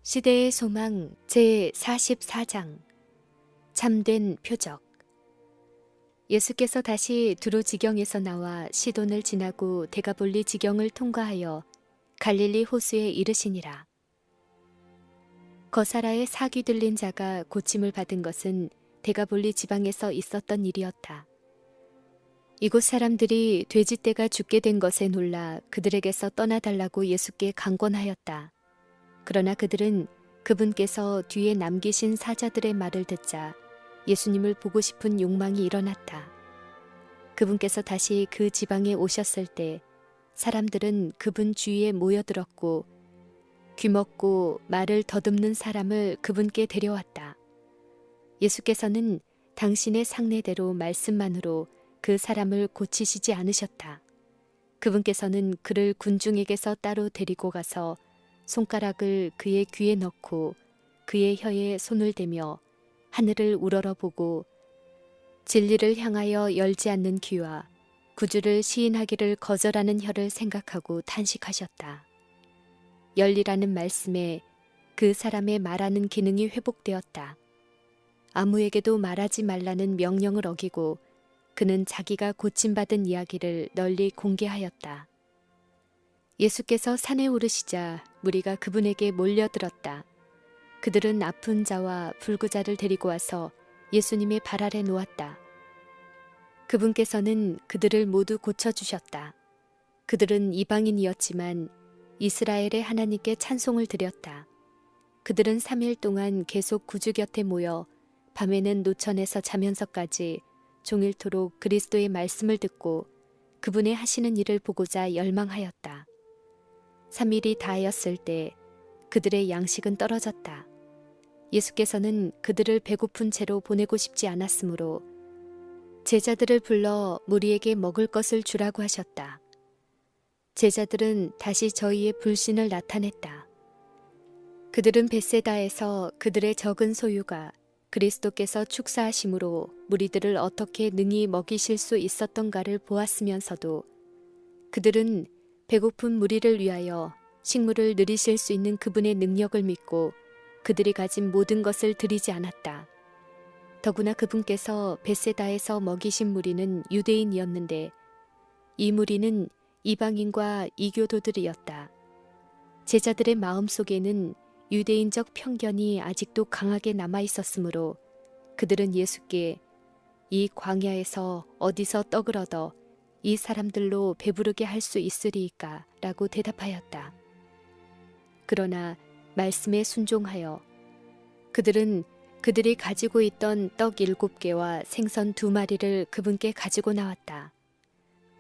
시대의 소망 제44장 참된 표적. 예수께서 다시 두로 지경에서 나와 시돈을 지나고 데가볼리 지경을 통과하여 갈릴리 호수에 이르시니라. 거사라에 사귀 들린 자가 고침을 받은 것은 데가볼리 지방에서 있었던 일이었다. 이곳 사람들이 돼지떼가 죽게 된 것에 놀라 그들에게서 떠나달라고 예수께 강권하였다. 그러나 그들은 그분께서 뒤에 남기신 사자들의 말을 듣자 예수님을 보고 싶은 욕망이 일어났다. 그분께서 다시 그 지방에 오셨을 때 사람들은 그분 주위에 모여들었고 귀먹고 말을 더듬는 사람을 그분께 데려왔다. 예수께서는 당신의 상례대로 말씀만으로 그 사람을 고치시지 않으셨다. 그분께서는 그를 군중에게서 따로 데리고 가서 손가락을 그의 귀에 넣고 그의 혀에 손을 대며 하늘을 우러러보고 진리를 향하여 열지 않는 귀와 구주를 시인하기를 거절하는 혀를 생각하고 탄식하셨다. 열리라는 말씀에 그 사람의 말하는 기능이 회복되었다. 아무에게도 말하지 말라는 명령을 어기고 그는 자기가 고침받은 이야기를 널리 공개하였다. 예수께서 산에 오르시자 무리가 그분에게 몰려들었다. 그들은 아픈 자와 불구자를 데리고 와서 예수님의 발 아래 놓았다. 그분께서는 그들을 모두 고쳐주셨다. 그들은 이방인이었지만 이스라엘의 하나님께 찬송을 드렸다. 그들은 3일 동안 계속 구주 곁에 모여 밤에는 노천에서 자면서까지 종일토록 그리스도의 말씀을 듣고 그분의 하시는 일을 보고자 열망하였다. 3일이 다하였을 때 그들의 양식은 떨어졌다. 예수께서는 그들을 배고픈 채로 보내고 싶지 않았으므로 제자들을 불러 무리에게 먹을 것을 주라고 하셨다. 제자들은 다시 저희의 불신을 나타냈다. 그들은 벳세다에서 그들의 적은 소유가 그리스도께서 축사하심으로 무리들을 어떻게 능히 먹이실 수 있었던가를 보았으면서도 그들은 배고픈 무리를 위하여 식물을 누리실 수 있는 그분의 능력을 믿고 그들이 가진 모든 것을 드리지 않았다. 더구나 그분께서 벳세다에서 먹이신 무리는 유대인이었는데 이 무리는 이방인과 이교도들이었다. 제자들의 마음속에는 유대인적 편견이 아직도 강하게 남아 있었으므로 그들은 예수께 이 광야에서 어디서 떡을 얻어 이 사람들로 배부르게 할 수 있으리이까? 라고 대답하였다. 그러나 말씀에 순종하여 그들은 그들이 가지고 있던 떡 7개와 생선 2마리를 그분께 가지고 나왔다.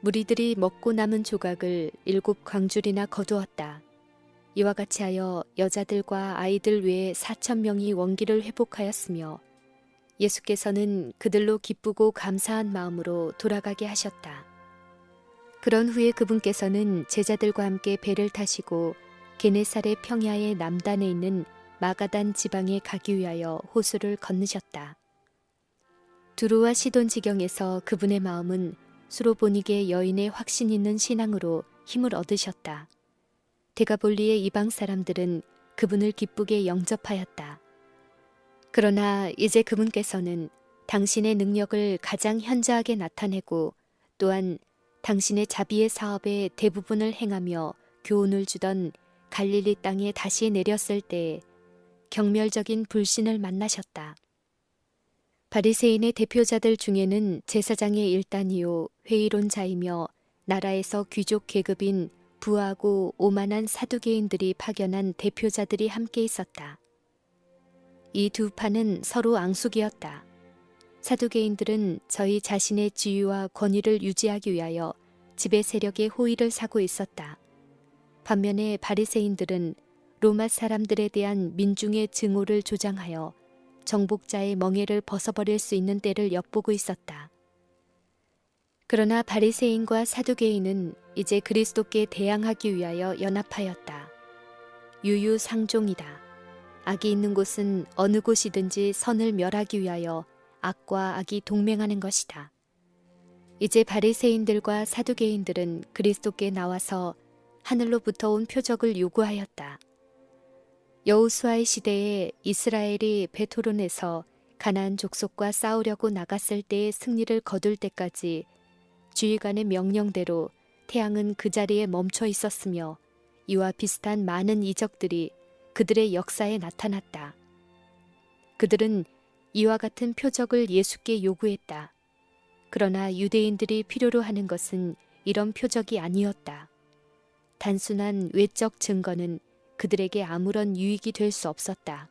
무리들이 먹고 남은 조각을 7광줄이나 거두었다. 이와 같이 하여 여자들과 아이들 외에 4,000명이 원기를 회복하였으며 예수께서는 그들로 기쁘고 감사한 마음으로 돌아가게 하셨다. 그런 후에 그분께서는 제자들과 함께 배를 타시고 게네사렛 평야의 남단에 있는 마가단 지방에 가기 위하여 호수를 건너셨다. 두로와 시돈 지경에서 그분의 마음은 수로보니게 여인의 확신 있는 신앙으로 힘을 얻으셨다. 데가볼리의 이방 사람들은 그분을 기쁘게 영접하였다. 그러나 이제 그분께서는 당신의 능력을 가장 현저하게 나타내고 또한 당신의 자비의 사업의 대부분을 행하며 교훈을 주던 갈릴리 땅에 다시 내렸을 때에 경멸적인 불신을 만나셨다. 바리새인의 대표자들 중에는 제사장의 일단이요 회의론자이며 나라에서 귀족 계급인 부하고 오만한 사두개인들이 파견한 대표자들이 함께 있었다. 이 두 파는 서로 앙숙이었다. 사두개인들은 저희 자신의 지위와 권위를 유지하기 위하여 지배 세력의 호의를 사고 있었다. 반면에 바리새인들은 로마 사람들에 대한 민중의 증오를 조장하여 정복자의 멍에를 벗어버릴 수 있는 때를 엿보고 있었다. 그러나 바리새인과 사두개인은 이제 그리스도께 대항하기 위하여 연합하였다. 유유상종이다. 악이 있는 곳은 어느 곳이든지 선을 멸하기 위하여 악과 악이 동맹하는 것이다. 이제 바리새인들과 사두개인들은 그리스도께 나와서 하늘로부터 온 표적을 요구하였다. 여호수아의 시대에 이스라엘이 베토론에서 가나안 족속과 싸우려고 나갔을 때의 승리를 거둘 때까지 주의관의 명령대로 태양은 그 자리에 멈춰 있었으며 이와 비슷한 많은 이적들이 그들의 역사에 나타났다. 그들은 이와 같은 표적을 예수께 요구했다. 그러나 유대인들이 필요로 하는 것은 이런 표적이 아니었다. 단순한 외적 증거는 그들에게 아무런 유익이 될 수 없었다.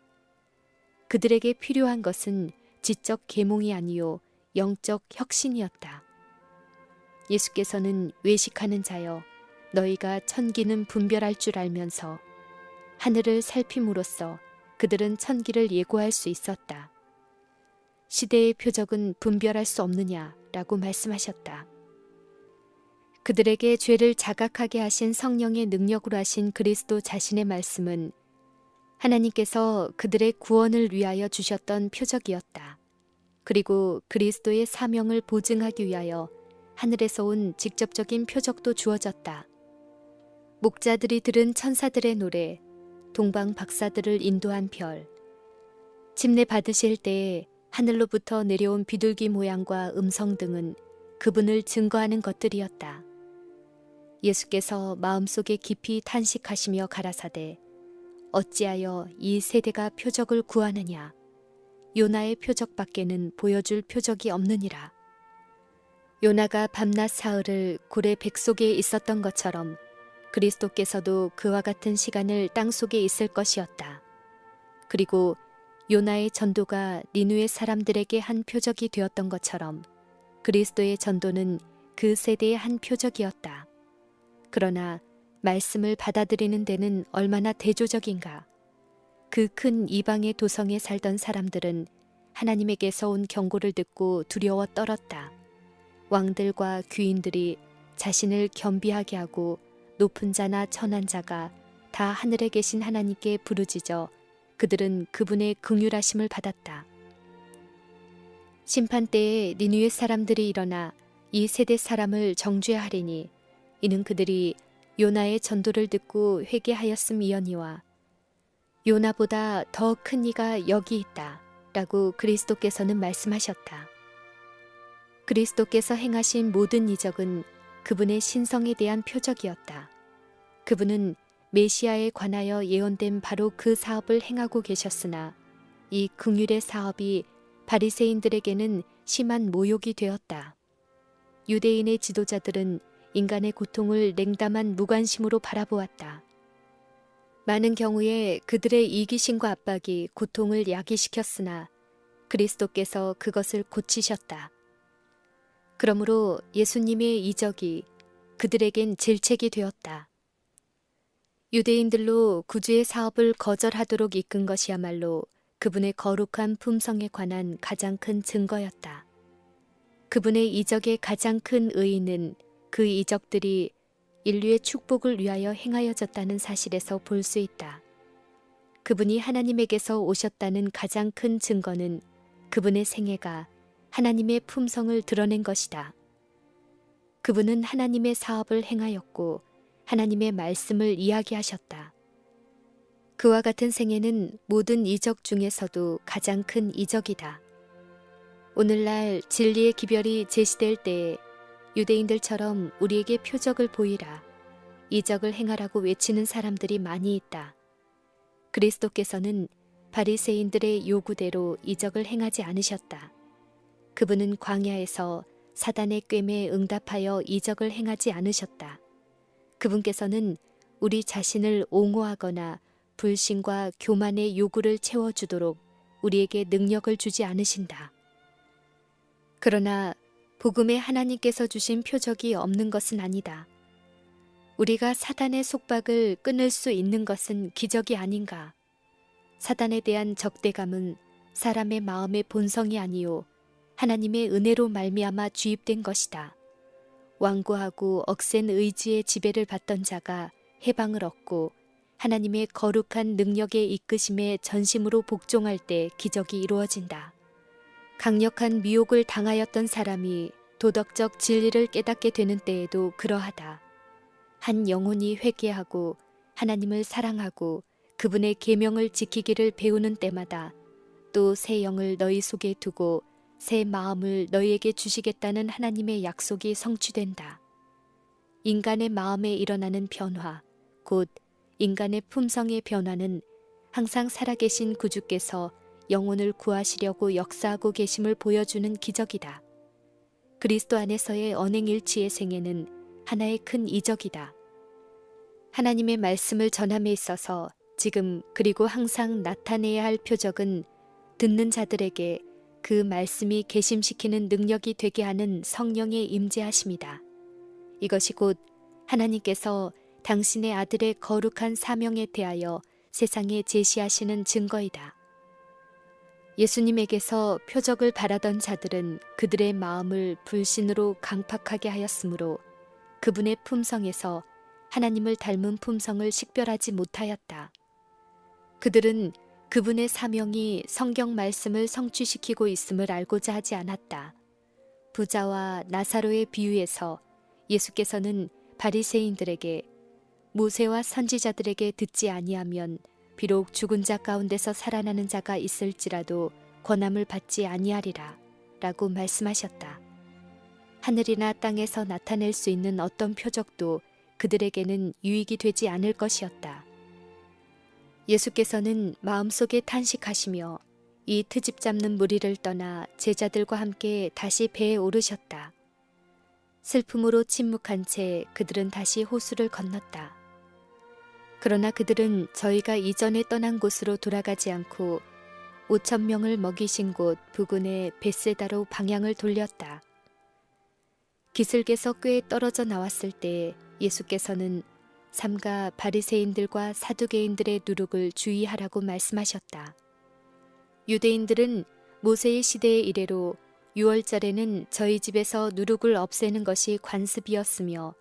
그들에게 필요한 것은 지적 계몽이 아니요 영적 혁신이었다. 예수께서는 외식하는 자여 너희가 천기는 분별할 줄 알면서 하늘을 살핌으로써 그들은 천기를 예고할 수 있었다. 시대의 표적은 분별할 수 없느냐라고 말씀하셨다. 그들에게 죄를 자각하게 하신 성령의 능력으로 하신 그리스도 자신의 말씀은 하나님께서 그들의 구원을 위하여 주셨던 표적이었다. 그리고 그리스도의 사명을 보증하기 위하여 하늘에서 온 직접적인 표적도 주어졌다. 목자들이 들은 천사들의 노래, 동방 박사들을 인도한 별, 침례 받으실 때에 하늘로부터 내려온 비둘기 모양과 음성 등은 그분을 증거하는 것들이었다. 예수께서 마음속에 깊이 탄식하시며 가라사대 어찌하여 이 세대가 표적을 구하느냐. 요나의 표적밖에는 보여줄 표적이 없느니라. 요나가 밤낮 사흘을 고래 백 속에 있었던 것처럼 그리스도께서도 그와 같은 시간을 땅 속에 있을 것이었다. 그리고 요나의 전도가 니느웨 사람들에게 한 표적이 되었던 것처럼 그리스도의 전도는 그 세대의 한 표적이었다. 그러나 말씀을 받아들이는 데는 얼마나 대조적인가. 그 큰 이방의 도성에 살던 사람들은 하나님에게서 온 경고를 듣고 두려워 떨었다. 왕들과 귀인들이 자신을 겸비하게 하고 높은 자나 천한 자가 다 하늘에 계신 하나님께 부르짖어 그들은 그분의 긍휼하심을 받았다. 심판 때에 니느웨 사람들이 일어나 이 세대 사람을 정죄하리니 이는 그들이 요나의 전도를 듣고 회개하였음이언니와 요나보다 더 큰 이가 여기 있다 라고 그리스도께서는 말씀하셨다. 그리스도께서 행하신 모든 이적은 그분의 신성에 대한 표적이었다. 그분은 메시아에 관하여 예언된 바로 그 사업을 행하고 계셨으나 이 긍휼의 사업이 바리새인들에게는 심한 모욕이 되었다. 유대인의 지도자들은 인간의 고통을 냉담한 무관심으로 바라보았다. 많은 경우에 그들의 이기심과 압박이 고통을 야기시켰으나 그리스도께서 그것을 고치셨다. 그러므로 예수님의 이적이 그들에겐 질책이 되었다. 유대인들로 구주의 사업을 거절하도록 이끈 것이야말로 그분의 거룩한 품성에 관한 가장 큰 증거였다. 그분의 이적의 가장 큰 의의는 그 이적들이 인류의 축복을 위하여 행하여졌다는 사실에서 볼 수 있다. 그분이 하나님에게서 오셨다는 가장 큰 증거는 그분의 생애가 하나님의 품성을 드러낸 것이다. 그분은 하나님의 사업을 행하였고 하나님의 말씀을 이야기하셨다. 그와 같은 생애는 모든 이적 중에서도 가장 큰 이적이다. 오늘날 진리의 기별이 제시될 때에 유대인들처럼 우리에게 표적을 보이라, 이적을 행하라고 외치는 사람들이 많이 있다. 그리스도께서는 바리새인들의 요구대로 이적을 행하지 않으셨다. 그분은 광야에서 사단의 꾀에 응답하여 이적을 행하지 않으셨다. 그분께서는 우리 자신을 옹호하거나 불신과 교만의 요구를 채워주도록 우리에게 능력을 주지 않으신다. 그러나 복음에 하나님께서 주신 표적이 없는 것은 아니다. 우리가 사단의 속박을 끊을 수 있는 것은 기적이 아닌가. 사단에 대한 적대감은 사람의 마음의 본성이 아니요 하나님의 은혜로 말미암아 주입된 것이다. 완고하고 억센 의지의 지배를 받던 자가 해방을 얻고 하나님의 거룩한 능력의 이끄심에 전심으로 복종할 때 기적이 이루어진다. 강력한 미혹을 당하였던 사람이 도덕적 진리를 깨닫게 되는 때에도 그러하다. 한 영혼이 회개하고 하나님을 사랑하고 그분의 계명을 지키기를 배우는 때마다 또 새 영을 너희 속에 두고 새 마음을 너희에게 주시겠다는 하나님의 약속이 성취된다. 인간의 마음에 일어나는 변화, 곧 인간의 품성의 변화는 항상 살아계신 구주께서 영혼을 구하시려고 역사하고 계심을 보여주는 기적이다. 그리스도 안에서의 언행일치의 생애는 하나의 큰 이적이다. 하나님의 말씀을 전함에 있어서 지금 그리고 항상 나타내야 할 표적은 듣는 자들에게 그 말씀이 계심시키는 능력이 되게 하는 성령의 임재하심이다. 이것이 곧 하나님께서 당신의 아들의 거룩한 사명에 대하여 세상에 제시하시는 증거이다. 예수님에게서 표적을 바라던 자들은 그들의 마음을 불신으로 강팍하게 하였으므로 그분의 품성에서 하나님을 닮은 품성을 식별하지 못하였다. 그들은 그분의 사명이 성경 말씀을 성취시키고 있음을 알고자 하지 않았다. 부자와 나사로의 비유에서 예수께서는 바리새인들에게 모세와 선지자들에게 듣지 아니하면 비록 죽은 자 가운데서 살아나는 자가 있을지라도 권함을 받지 아니하리라 라고 말씀하셨다. 하늘이나 땅에서 나타낼 수 있는 어떤 표적도 그들에게는 유익이 되지 않을 것이었다. 예수께서는 마음속에 탄식하시며 이 트집 잡는 무리를 떠나 제자들과 함께 다시 배에 오르셨다. 슬픔으로 침묵한 채 그들은 다시 호수를 건넜다. 그러나 그들은 저희가 이전에 떠난 곳으로 돌아가지 않고 5,000명을 먹이신 곳 부근의 벳세다로 방향을 돌렸다. 기슭에서 꽤 떨어져 나왔을 때 예수께서는 삼가 바리새인들과 사두개인들의 누룩을 주의하라고 말씀하셨다. 유대인들은 모세의 시대의 이래로 6월절에는 저희 집에서 누룩을 없애는 것이 관습이었으며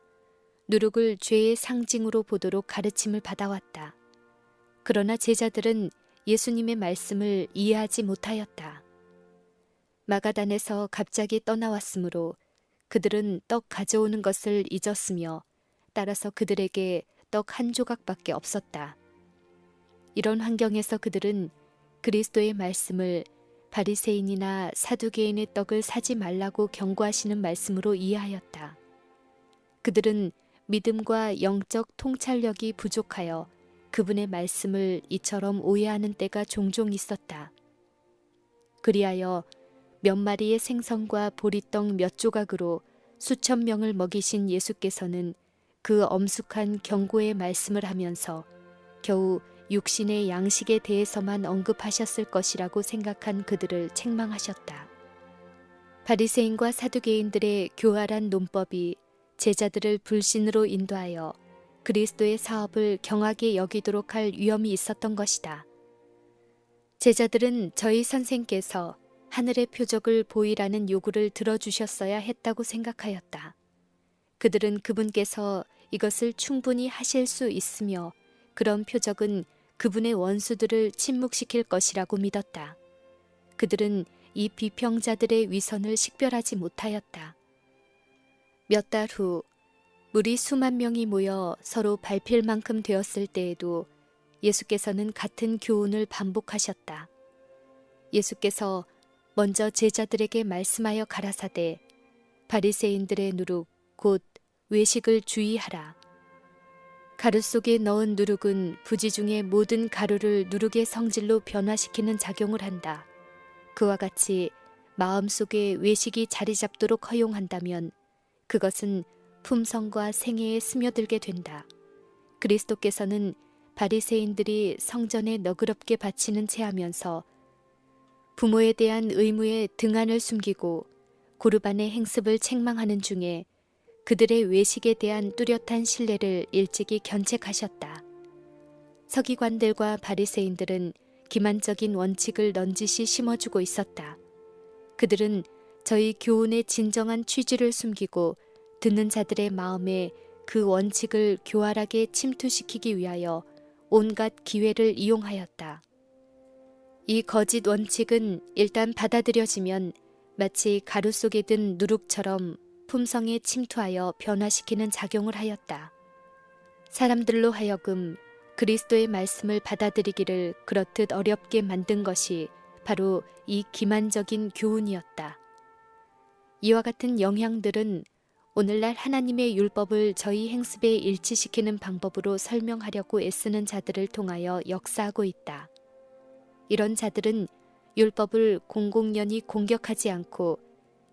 누룩을 죄의 상징으로 보도록 가르침을 받아왔다. 그러나 제자들은 예수님의 말씀을 이해하지 못하였다. 마가단에서 갑자기 떠나왔으므로 그들은 떡 가져오는 것을 잊었으며 따라서 그들에게 떡 한 조각밖에 없었다. 이런 환경에서 그들은 그리스도의 말씀을 바리새인이나 사두개인의 떡을 사지 말라고 경고하시는 말씀으로 이해하였다. 그들은 믿음과 영적 통찰력이 부족하여 그분의 말씀을 이처럼 오해하는 때가 종종 있었다. 그리하여 몇 마리의 생선과 보리떡 몇 조각으로 수천 명을 먹이신 예수께서는 그 엄숙한 경고의 말씀을 하면서 겨우 육신의 양식에 대해서만 언급하셨을 것이라고 생각한 그들을 책망하셨다. 바리새인과 사두개인들의 교활한 논법이 제자들을 불신으로 인도하여 그리스도의 사업을 경하게 여기도록 할 위험이 있었던 것이다. 제자들은 저희 선생께서 하늘의 표적을 보이라는 요구를 들어주셨어야 했다고 생각하였다. 그들은 그분께서 이것을 충분히 하실 수 있으며 그런 표적은 그분의 원수들을 침묵시킬 것이라고 믿었다. 그들은 이 비평자들의 위선을 식별하지 못하였다. 몇 달 후 무리 수만 명이 모여 서로 밟힐 만큼 되었을 때에도 예수께서는 같은 교훈을 반복하셨다. 예수께서 먼저 제자들에게 말씀하여 가라사대 바리새인들의 누룩 곧 외식을 주의하라. 가루 속에 넣은 누룩은 부지 중의 모든 가루를 누룩의 성질로 변화시키는 작용을 한다. 그와 같이 마음속에 외식이 자리 잡도록 허용한다면 그것은 품성과 생애에 스며들게 된다. 그리스도께서는 바리새인들이 성전에 너그럽게 바치는 채 하면서 부모에 대한 의무에 등한을 숨기고 고르반의 행습을 책망하는 중에 그들의 외식에 대한 뚜렷한 신뢰를 일찍이 견책하셨다. 서기관들과 바리새인들은 기만적인 원칙을 넌지시 심어주고 있었다. 그들은 저희 교훈의 진정한 취지를 숨기고 듣는 자들의 마음에 그 원칙을 교활하게 침투시키기 위하여 온갖 기회를 이용하였다. 이 거짓 원칙은 일단 받아들여지면 마치 가루 속에 든 누룩처럼 품성에 침투하여 변화시키는 작용을 하였다. 사람들로 하여금 그리스도의 말씀을 받아들이기를 그렇듯 어렵게 만든 것이 바로 이 기만적인 교훈이었다. 이와 같은 영향들은 오늘날 하나님의 율법을 저희 행습에 일치시키는 방법으로 설명하려고 애쓰는 자들을 통하여 역사하고 있다. 이런 자들은 율법을 공공연히 공격하지 않고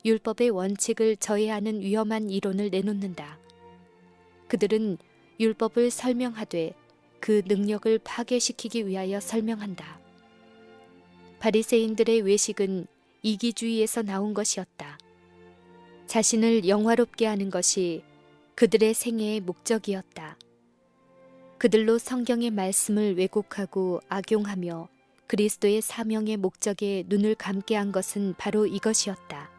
율법의 원칙을 저해하는 위험한 이론을 내놓는다. 그들은 율법을 설명하되 그 능력을 파괴시키기 위하여 설명한다. 바리새인들의 외식은 이기주의에서 나온 것이었다. 자신을 영화롭게 하는 것이 그들의 생애의 목적이었다. 그들로 성경의 말씀을 왜곡하고 악용하며 그리스도의 사명의 목적에 눈을 감게 한 것은 바로 이것이었다.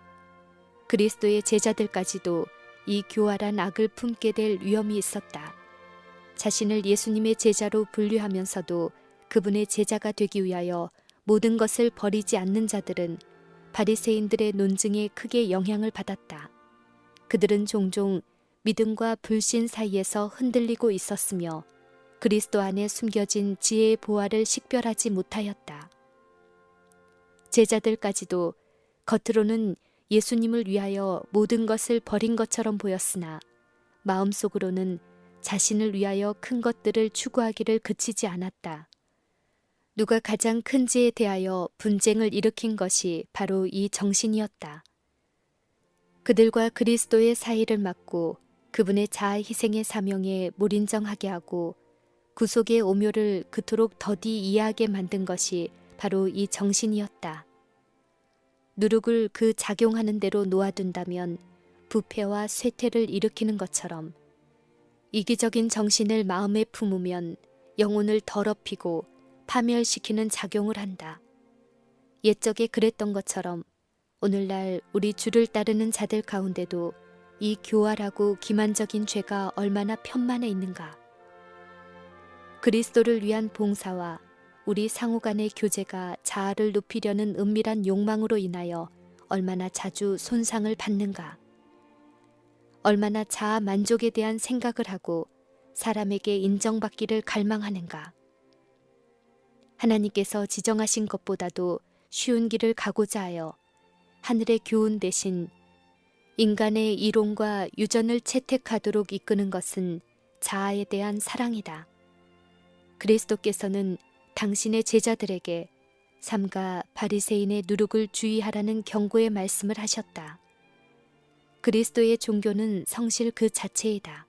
그리스도의 제자들까지도 이 교활한 악을 품게 될 위험이 있었다. 자신을 예수님의 제자로 분류하면서도 그분의 제자가 되기 위하여 모든 것을 버리지 않는 자들은 바리새인들의 논증에 크게 영향을 받았다. 그들은 종종 믿음과 불신 사이에서 흔들리고 있었으며 그리스도 안에 숨겨진 지혜의 보화를 식별하지 못하였다. 제자들까지도 겉으로는 예수님을 위하여 모든 것을 버린 것처럼 보였으나 마음속으로는 자신을 위하여 큰 것들을 추구하기를 그치지 않았다. 누가 가장 큰지에 대하여 분쟁을 일으킨 것이 바로 이 정신이었다. 그들과 그리스도의 사이를 막고 그분의 자아 희생의 사명에 몰인정하게 하고 구속의 오묘를 그토록 더디 이해하게 만든 것이 바로 이 정신이었다. 누룩을 그 작용하는 대로 놓아둔다면 부패와 쇠퇴를 일으키는 것처럼 이기적인 정신을 마음에 품으면 영혼을 더럽히고 파멸시키는 작용을 한다. 옛적에 그랬던 것처럼 오늘날 우리 주를 따르는 자들 가운데도 이 교활하고 기만적인 죄가 얼마나 편만해 있는가. 그리스도를 위한 봉사와 우리 상호 간의 교제가 자아를 높이려는 은밀한 욕망으로 인하여 얼마나 자주 손상을 받는가. 얼마나 자아 만족에 대한 생각을 하고 사람에게 인정받기를 갈망하는가. 하나님께서 지정하신 것보다도 쉬운 길을 가고자 하여 하늘의 교훈 대신 인간의 이론과 유전을 채택하도록 이끄는 것은 자아에 대한 사랑이다. 그리스도께서는 당신의 제자들에게 삼가 바리새인의 누룩을 주의하라는 경고의 말씀을 하셨다. 그리스도의 종교는 성실 그 자체이다.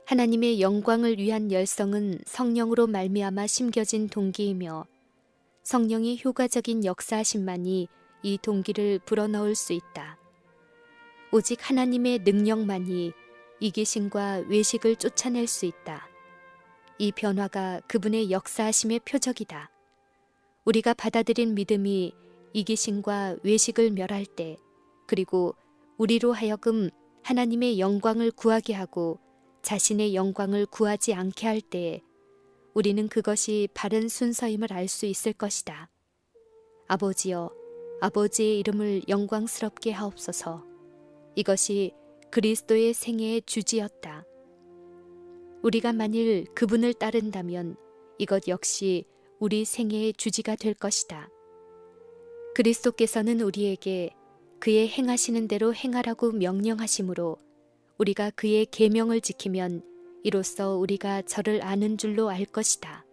하나님의 영광을 위한 열성은 성령으로 말미암아 심겨진 동기이며 성령의 효과적인 역사하심만이 이 동기를 불어넣을 수 있다. 오직 하나님의 능력만이 이기심과 외식을 쫓아낼 수 있다. 이 변화가 그분의 역사하심의 표적이다. 우리가 받아들인 믿음이 이기심과 외식을 멸할 때, 그리고 우리로 하여금 하나님의 영광을 구하게 하고 자신의 영광을 구하지 않게 할 때에 우리는 그것이 바른 순서임을 알 수 있을 것이다. 아버지여, 아버지의 이름을 영광스럽게 하옵소서. 이것이 그리스도의 생애의 주지였다. 우리가 만일 그분을 따른다면 이것 역시 우리 생애의 주지가 될 것이다. 그리스도께서는 우리에게 그의 행하시는 대로 행하라고 명령하시므로 우리가 그의 계명을 지키면 이로써 우리가 저를 아는 줄로 알 것이다.